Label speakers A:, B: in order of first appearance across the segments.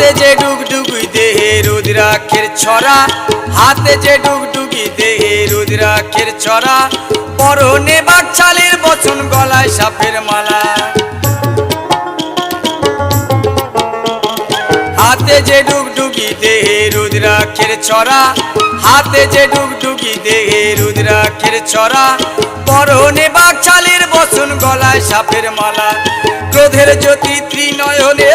A: হাতে যে ডুগডুগি দেহে রুদ্রাক্ষের ছড়া, হাতে যে ডুগডুগি দেহে রুদ্রাক্ষের ছড়া, পরনে বাকছালের বচন গলায় সাপের মালা। হাতে যে ডুগডুগি দেহে রুদ্রাক্ষের ছড়া, হাতে যে ডুগডুগি দেহে রুদ্রাক্ষের ছড়া, পরনে বাকছালের বচন গলায় সাপের মালা। ক্রোধের জ্যোতি ত্রিনয়নে,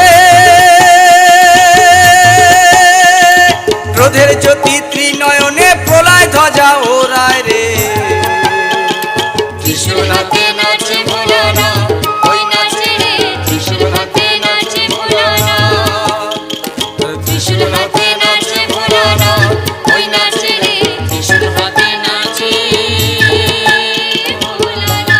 A: ক্রোধের জ্যোতি ত্রিনয়নে প্রলয় ধ্বজা ওড়ায় রে।
B: ত্রিশূল হাতে নাচে ভোলানাথ, ওই নাচে রে ত্রিশূল হাতে নাচে ভোলানাথ। ত্রিশূল হাতে নাচে ভোলানাথ, ওই নাচে রে ত্রিশূল হাতে নাচে ভোলানাথ।